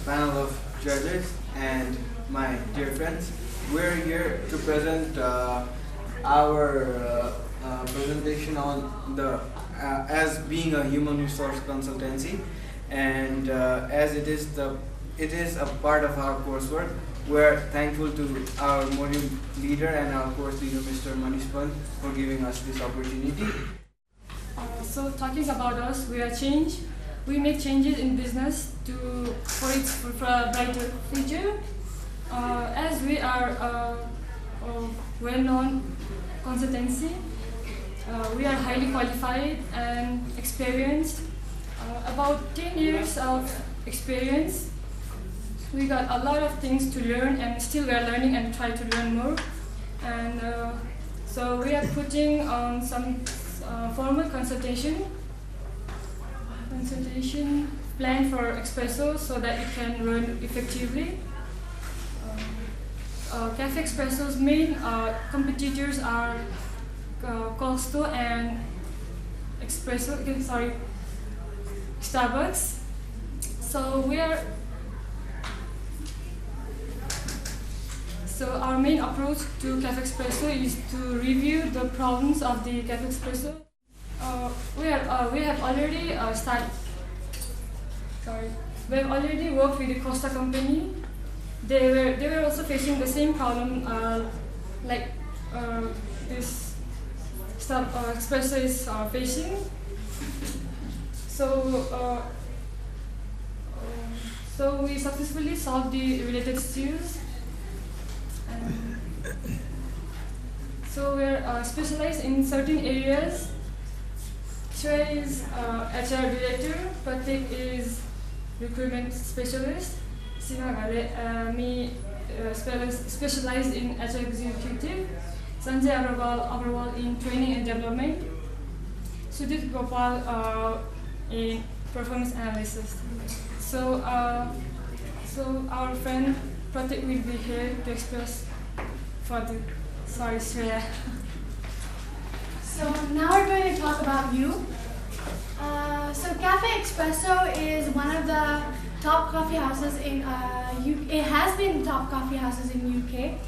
panel of judges and my dear friends. We're here to present our presentation on the as being a human resource consultancy, and as it is a part of our coursework. We're thankful to our module leader and our course leader, Mr. Manispan, for giving us this opportunity. So talking about us, we are change. We make changes in business for a brighter future. As we are a well-known consultancy, we are highly qualified and experienced. About 10 years of experience. We got a lot of things to learn, and still we are learning and try to learn more. And so we are putting on some formal consultation plan for Espresso so that it can run effectively. Cafe Espresso's main competitors are Costo and Starbucks. So our main approach to Cafe Espresso is to review the problems of the Cafe Espresso. We have already We have already worked with the Costa company. They were also facing the same problem like this Espresso is facing. So we successfully solved the related issues. So we're specialized in certain areas. Shreya is HR director, Pratik is recruitment specialist, me specialized in HR executive, Sanjay Agarwal in training and development, Sudhit Gopal in performance analysis. So our friend Pratik will be here to express further. Sorry, Shreya. So now we're going to talk about you. So Cafe Espresso is one of the top coffee houses in it has been top coffee houses in UK,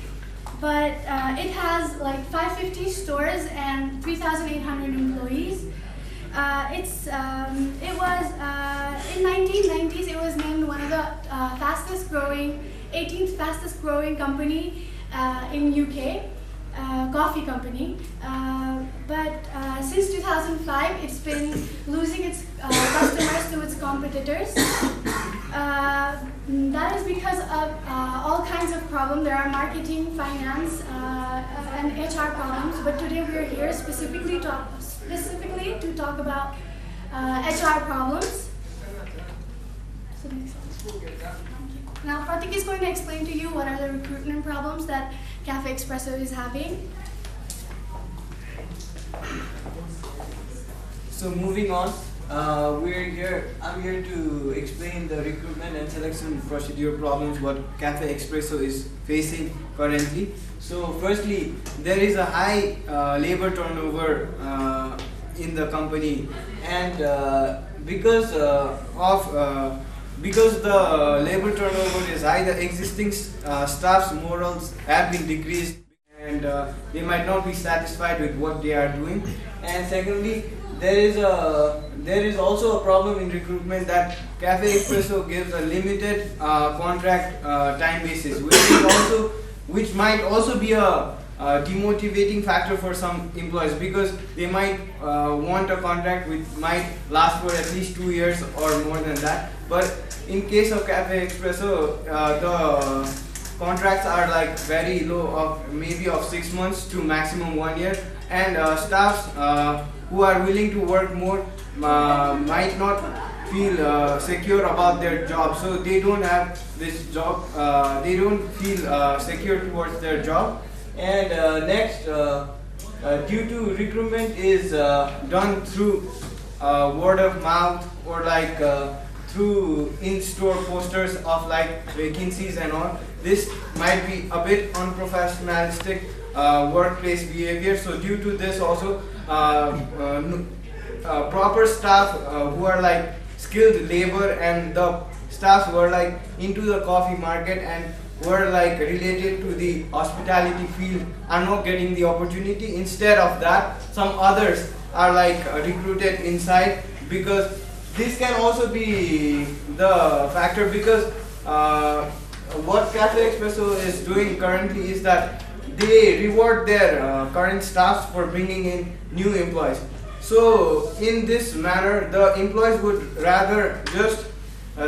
but it has like 550 stores and 3,800 employees. It was in 1990s. It was named one of the 18th fastest growing company in UK. Coffee company, but since 2005 it's been losing its customers to its competitors. That is because of all kinds of problems. There are marketing, finance, and HR problems, but today we are here specifically to talk about HR problems. Now Pratik is going to explain to you what are the recruitment problems that Cafe Espresso is having. So moving on, I'm here to explain the recruitment and selection procedure problems what Cafe Espresso is facing currently. So firstly, there is a high labor turnover in the company, and because the labor turnover is high, the existing staff's morals have been decreased, and they might not be satisfied with what they are doing. And secondly, there is also a problem in recruitment that Cafe Espresso gives a limited contract time basis, which might also be a demotivating factor for some employees, because they might want a contract which might last for at least 2 years or more than that. But in case of Cafe Espresso, the contracts are like very low, of maybe of 6 months to maximum 1 year, and staffs who are willing to work more might not feel secure about their job, so they don't have this job. They don't feel secure towards their job. And next, due to recruitment is done through word of mouth, or like through in-store posters of like vacancies and all. This might be a bit unprofessionalistic workplace behavior. So due to this also, proper staff who are like skilled labor, and the staffs who are like into the coffee market and were like related to the hospitality field are not getting the opportunity. Instead of that, some others are like recruited inside, because this can also be the factor, because what Cafe Espresso is doing currently is that they reward their current staffs for bringing in new employees. So in this manner, the employees would rather just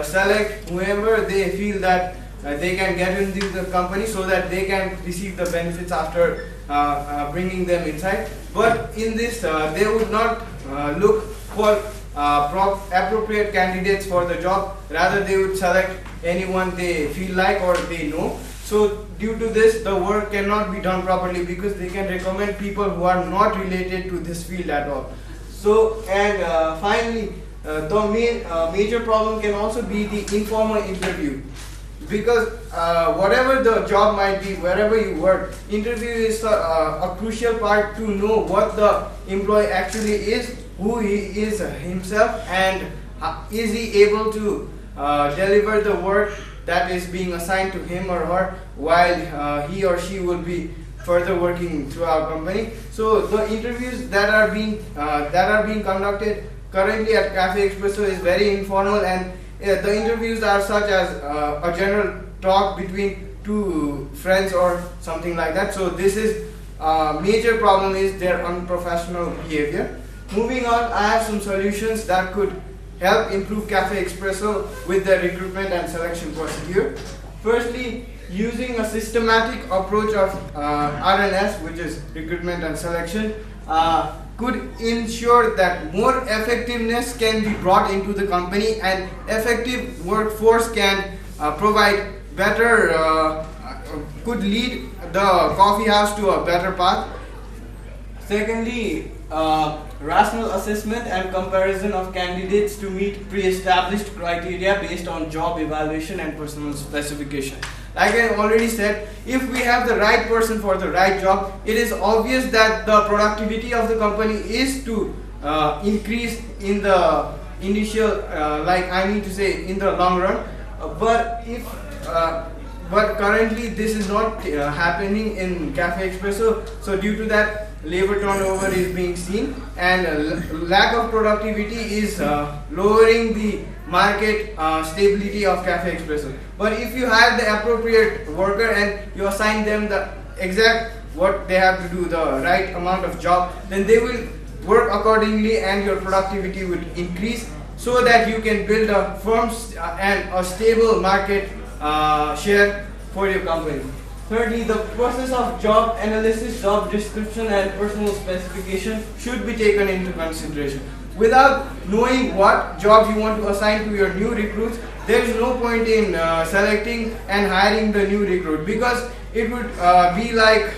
select whoever they feel that they can get into the company, so that they can receive the benefits after bringing them inside. But in this, they would not look for appropriate candidates for the job. Rather, they would select anyone they feel like or they know. So due to this, the work cannot be done properly, because they can recommend people who are not related to this field at all. So, and finally, the major problem can also be the informal interview, because whatever the job might be, wherever you work, interview is a crucial part to know what the employee actually is, who he is himself, and is he able to deliver the work that is being assigned to him or her while he or she will be further working through our company. So the interviews that are being conducted currently at Cafe Espresso is very informal, and the interviews are such as a general talk between two friends or something like that. So this is major problem is their unprofessional behavior. Moving on, I have some solutions that could help improve Cafe Espresso with the recruitment and selection procedure. Firstly, using a systematic approach of RNS, which is recruitment and selection, could ensure that more effectiveness can be brought into the company, and effective workforce can provide better, could lead the coffee house to a better path. Secondly, rational assessment and comparison of candidates to meet pre-established criteria based on job evaluation and personal specification. Like I already said, if we have the right person for the right job, it is obvious that the productivity of the company is to increase in the initial, in the long run. But currently this is not happening in Cafe Espresso. So due to that, labor turnover is being seen, and lack of productivity is lowering the market stability of Cafe Espresso. But if you have the appropriate worker and you assign them the exact what they have to do, the right amount of job, then they will work accordingly and your productivity would increase, so that you can build a firm and a stable market share for your company. Thirdly, the process of job analysis, job description and personal specification should be taken into consideration. Without knowing what job you want to assign to your new recruits, there is no point in selecting and hiring the new recruit, because it would be like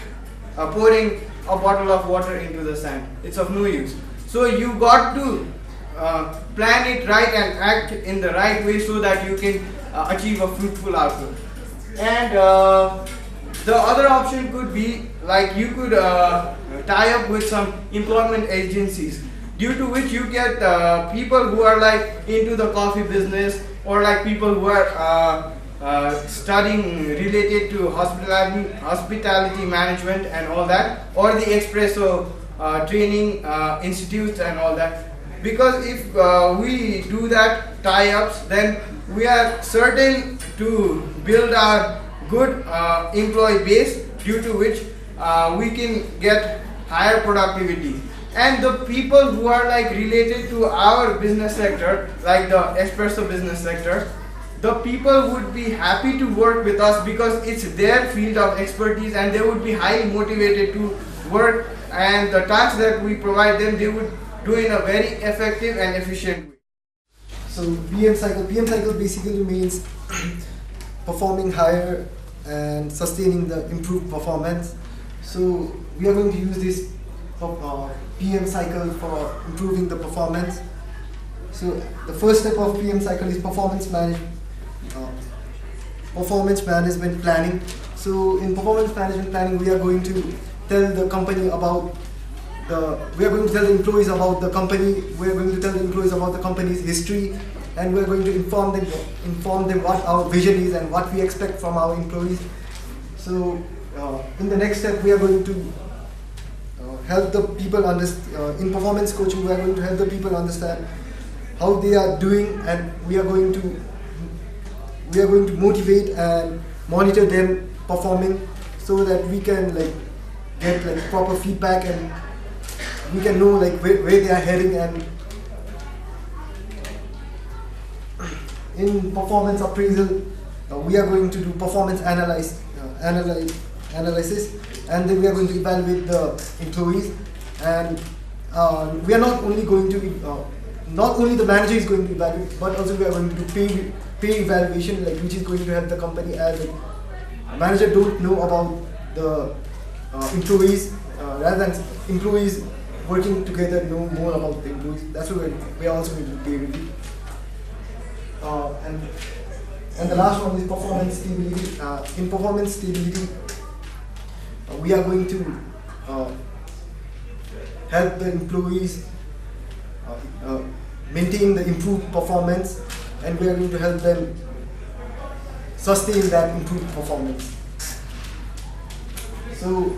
pouring a bottle of water into the sand. It's of no use. So you got to plan it right and act in the right way, so that you can achieve a fruitful output. And the other option could be like you could tie up with some employment agencies, due to which you get people who are like into the coffee business, or like people who are studying related to hospitality management and all that, or the espresso training institutes and all that. Because if we do that tie-ups, then we are certain to build our good employee base, due to which we can get higher productivity. And the people who are like related to our business sector, like the espresso business sector, the people would be happy to work with us, because it's their field of expertise, and they would be highly motivated to work, and the tasks that we provide them, they would do in a very effective and efficient way. So PM cycle basically means performing higher and sustaining the improved performance. So we are going to use this PM cycle for improving the performance. So the first step of PM cycle is performance management planning. So in performance management planning, we are going to tell the company about we are going to tell the employees about the company. We are going to tell the employees about the company's history, and we're going to inform them what our vision is and what we expect from our employees. So in the next step, we are going to help the people understand. In performance coaching, we are going to help the people understand how they are doing, and we are going to motivate and monitor them performing, so that we can get proper feedback, and we can know where they are heading. And in performance appraisal, we are going to do performance analysis, and then we are going to evaluate the employees. And we are not only going to not only the manager is going to evaluate, but also we are going to do pay evaluation, which is going to help the company, as a manager don't know about the employees, rather than employees working together know more about the employees. That's why we are also going to do peer review. And the last one is performance stability. In performance stability, we are going to help the employees maintain the improved performance, and we are going to help them sustain that improved performance. So,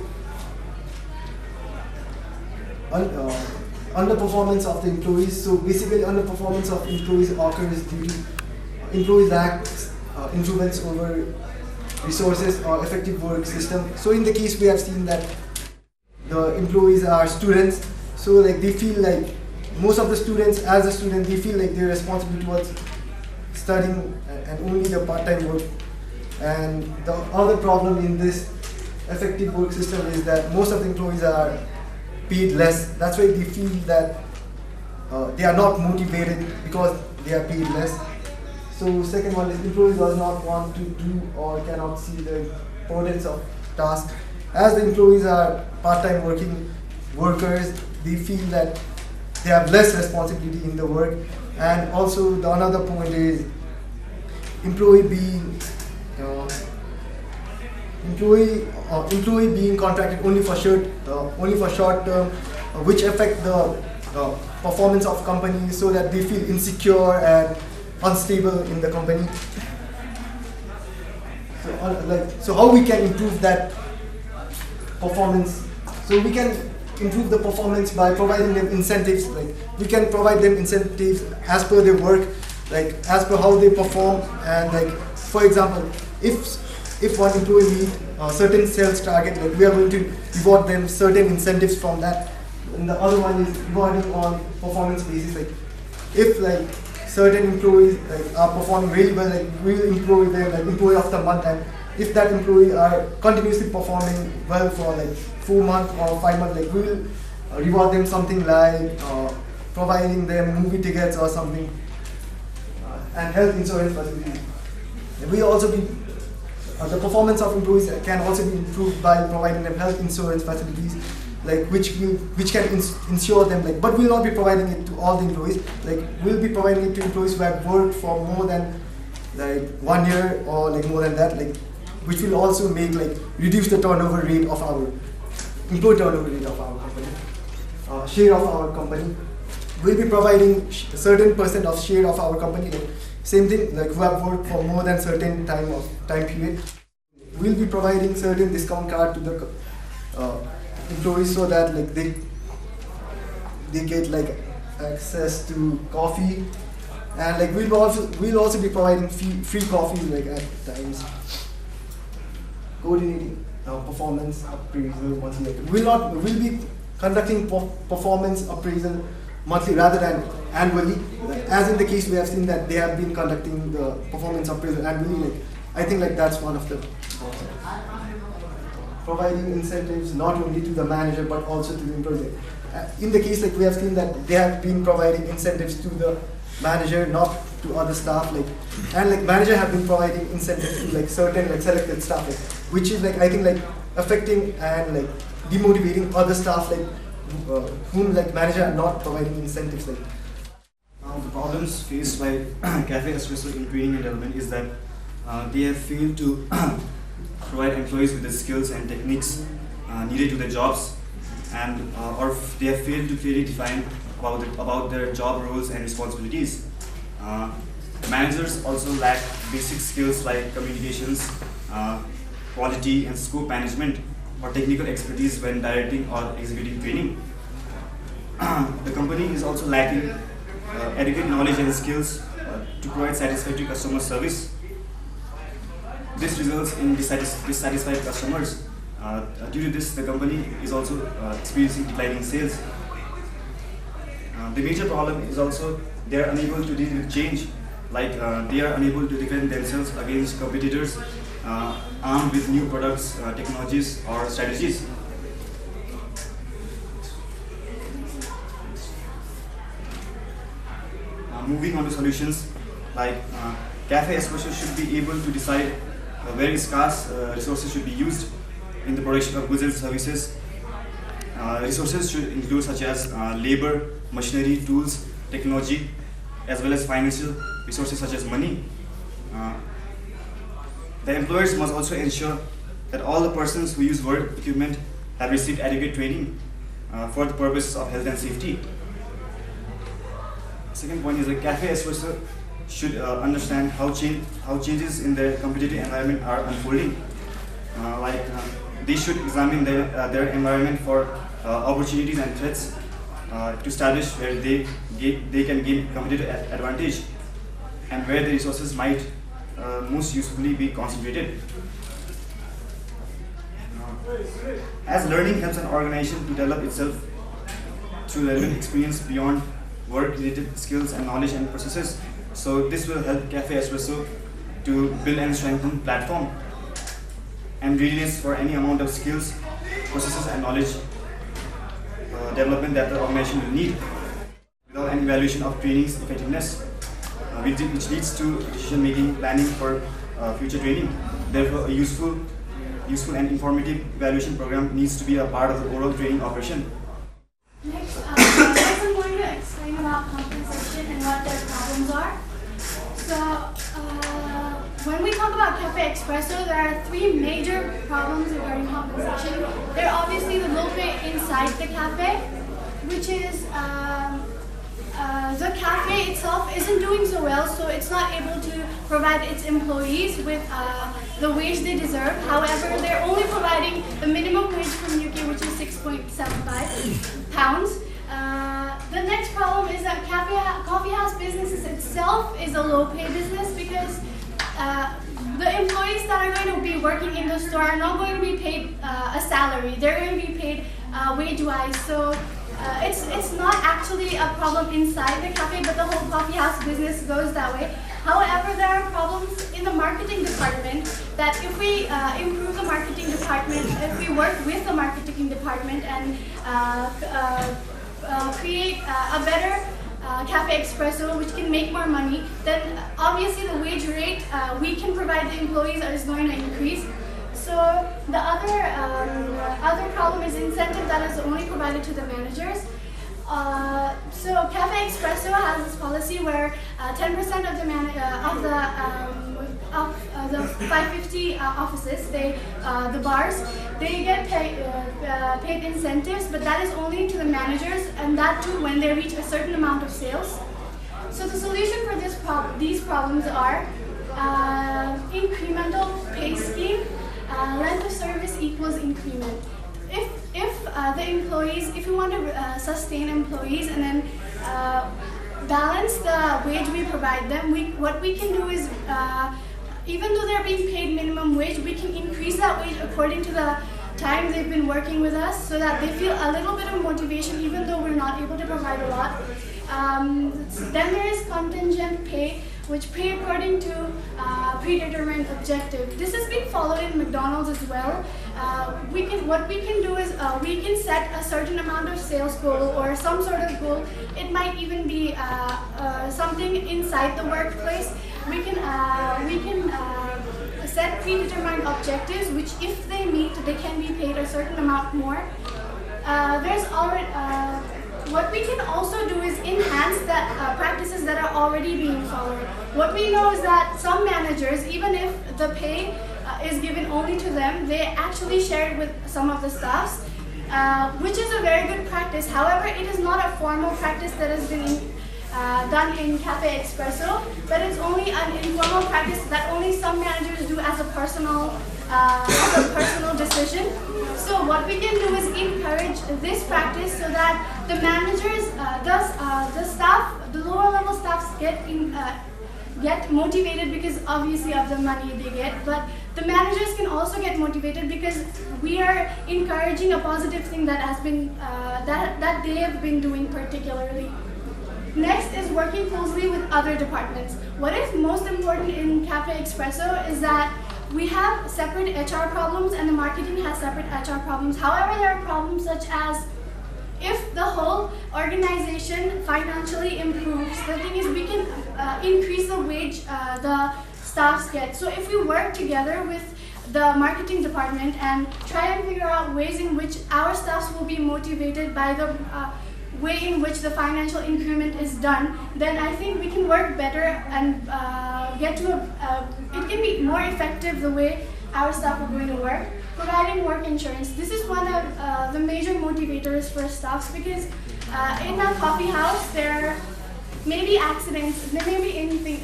underperformance of the employees. So basically, underperformance of employees occurs due to employees lack influence over resources or effective work system. So in the case, we have seen that the employees are students, so they feel most of the students, as a student, they feel they're responsible towards studying and only the part-time work. And the other problem in this effective work system is that most of the employees are paid less. That's why they feel that they are not motivated, because they are paid less. So second one is employees does not want to do or cannot see the importance of tasks. As the employees are part-time workers, they feel that they have less responsibility in the work. And also the another point is employee being contracted only for short term, which affect the performance of company, so that they feel insecure and unstable in the company. So how we can improve that performance? So we can improve the performance by providing them incentives. We can provide them incentives as per their work, as per how they perform. And for example, if one employee meet a certain sales target, we are going to reward them certain incentives from that. And the other one is rewarding on performance basis. If certain employees are performing really well, we will employ them employee of the month. And if that employee are continuously performing well for 4 months or 5 months, we will reward them something like providing them movie tickets or something, and health insurance facilities. We also the performance of employees can also be improved by providing them health insurance facilities, which can insure them, but we'll not be providing it to all the employees. We'll be providing it to employees who have worked for more than 1 year or more than that, which will also reduce the turnover rate of our employee turnover rate of our company, share of our company. We'll be providing a certain percent of share of our company. Same thing, who have worked for more than certain time period. We'll be providing certain discount card to the employees, so that they get access to coffee, and we'll also be providing free coffee at times. Coordinating performance appraisal monthly. We'll be conducting performance appraisal monthly rather than annually. As in the case, we have seen that they have been conducting the performance appraisal annually. I think that's one of the providing incentives not only to the manager but also to the employee. In the case, we have seen that they have been providing incentives to the manager, not to other staff. And manager have been providing incentives to certain selected staff, which is I think affecting and demotivating other staff whom manager are not providing incentives. The problems faced by Cafe Espresso in training and development is that they have failed to provide employees with the skills and techniques needed to their jobs, and or they have failed to clearly define about their job roles and responsibilities. Managers also lack basic skills like communications, quality and scope management, or technical expertise when directing or executing training. The company is also lacking adequate knowledge and skills to provide satisfactory customer service. This results in dissatisfied customers. Due to this, the company is also experiencing declining sales. The major problem is also they are unable to deal with change, like they are unable to defend themselves against competitors armed with new products, technologies, or strategies. Moving on to solutions, like Cafe Espresso should be able to decide where scarce resources should be used in the production of goods and services. Resources should include such as labor, machinery, tools, technology, as well as financial resources such as money. The employers must also ensure that all the persons who use work equipment have received adequate training for the purposes of health and safety. Second point is that Cafe Espresso should understand how changes in their competitive environment are unfolding. They should examine their environment for opportunities and threats to establish where they can gain competitive advantage and where the resources might most usefully be concentrated. As learning helps an organization to develop itself through relevant experience beyond work-related skills and knowledge and processes, so this will help Cafe Espresso to build and strengthen platform and readiness for any amount of skills, processes and knowledge development that the organization will need without an evaluation of training's effectiveness, which leads to decision-making planning for future training. Therefore, a useful and informative evaluation program needs to be a part of the overall training operation. Next, I'm going to explain about compensation and what their problems are. So, when we talk about Cafe Espresso, there are three major problems regarding compensation. There are obviously the low pay inside the cafe, which is the cafe itself isn't doing so well, so it's not able to provide its employees with the wage they deserve. However, they're only providing the minimum wage from UK, which is £6.75. The next problem is that coffee house businesses itself is a low pay business because the employees that are going to be working in the store are not going to be paid a salary. They're going to be paid wage-wise. So it's not actually a problem inside the cafe, but the whole coffee house business goes that way. However, there are problems in the marketing department that if we improve the marketing department, if we work with the marketing department and create a better Cafe Espresso which can make more money, then obviously the wage rate we can provide the employees is going to increase. So the other problem is incentive that is only provided to the managers. So Cafe Espresso has this policy where 10% of the 550 offices, the bars, they get paid incentives, but that is only to the managers, and that too when they reach a certain amount of sales. So the solution for these problems are incremental pay scheme. Length of service equals increment. If the employees, if we want to sustain employees and then balance the wage we provide them, what we can do is, even though they're being paid minimum wage, we can increase that wage according to the time they've been working with us, so that they feel a little bit of motivation even though we're not able to provide a lot. Then there is contingent pay, which pay according to predetermined objective. This has been followed in McDonald's as well. What we can do is we can set a certain amount of sales goal or some sort of goal. It might even be something inside the workplace. We can set predetermined objectives, which if they meet, they can be paid a certain amount more. What we can also do is enhance the practices that are already being followed. What we know is that some managers, even if the pay is given only to them, they actually share it with some of the staffs, which is a very good practice. However, it is not a formal practice that has been done in Cafe Espresso, but it's only an informal practice that only some managers do as a personal decision. So what we can do is encourage this practice so that the managers, the staff, the lower level staffs get motivated because obviously of the money they get, but the managers can also get motivated because we are encouraging a positive thing that has been that they have been doing particularly. Next is working closely with other departments. What is most important in Cafe Espresso is that we have separate HR problems and the marketing has separate HR problems. However, there are problems such as if the whole organization financially improves, the thing is we can increase the wage the staffs get. So if we work together with the marketing department and try and figure out ways in which our staffs will be motivated by the way in which the financial increment is done, then I think we can work better and get to it can be more effective the way our staff are going to work. Providing work insurance. This is one of the major motivators for staffs because in a coffee house there may be accidents, there may be anything.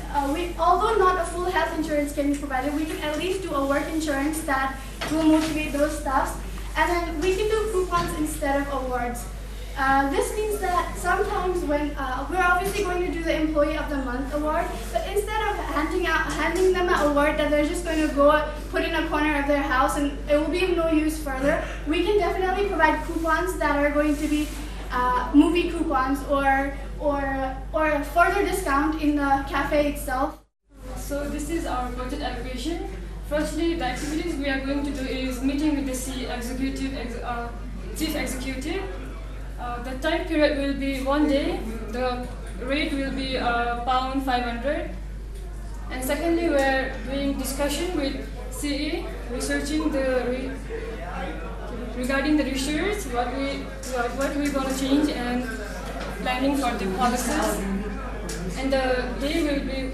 Although not a full health insurance can be provided, we can at least do a work insurance that will motivate those staffs. And then we can do coupons instead of awards. This means that sometimes when we're obviously going to do the Employee of the Month award, but instead of handing them an award that they're just going to go put in a corner of their house and it will be of no use further, we can definitely provide coupons that are going to be movie coupons or a further discount in the cafe itself. So this is our budget allocation. Firstly, the activities we are going to do is meeting with the chief executive. The time period will be 1 day. The rate will be £500. And secondly, we are doing discussion with CE, researching regarding the research, what we're gonna change, and planning for the policies. And the day will be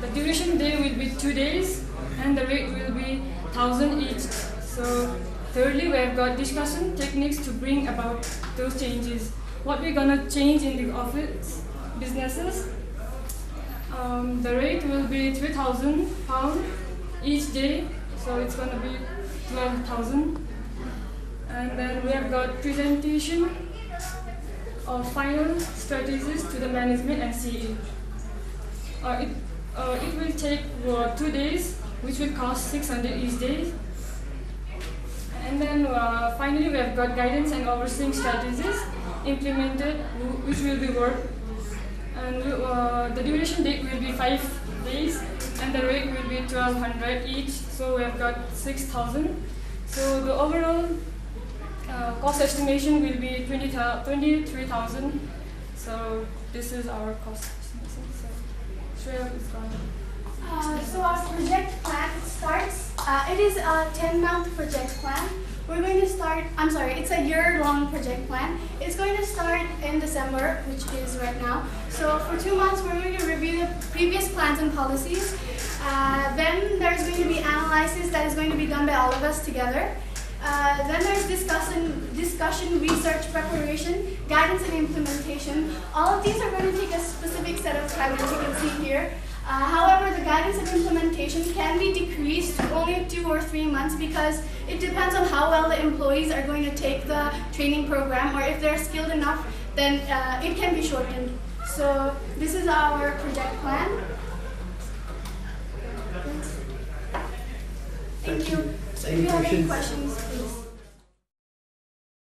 the duration day will be 2 days, and the rate will be 1,000 each. So. Thirdly, we have got discussion techniques to bring about those changes. What we're gonna change in the office businesses. The rate will be £3,000 each day, so it's gonna be 12,000. And then we have got presentation of final strategies to the management and CE. It will take 2 days, which will cost 600 each day. And then finally, we have got guidance and overseeing strategies implemented, which will be worked. And the duration date will be 5 days, and the rate will be 1,200 each. So we have got 6,000. So the overall cost estimation will be 23,000. So this is our cost estimation. So Shreya is gone. So our project plan starts. It is a 10-month project plan. We're going to start. I'm sorry. It's a year-long project plan. It's going to start in December, which is right now. So for 2 months, we're going to review the previous plans and policies. Then there's going to be analysis that is going to be done by all of us together. Then there's discussion, research, preparation, guidance, and implementation. All of these are going to take a specific set of time, as you can see here. However, the guidance and implementation can be decreased to only 2 or 3 months because it depends on how well the employees are going to take the training program, or if they're skilled enough, then it can be shortened. So this is our project plan. Thank you. If you have any questions.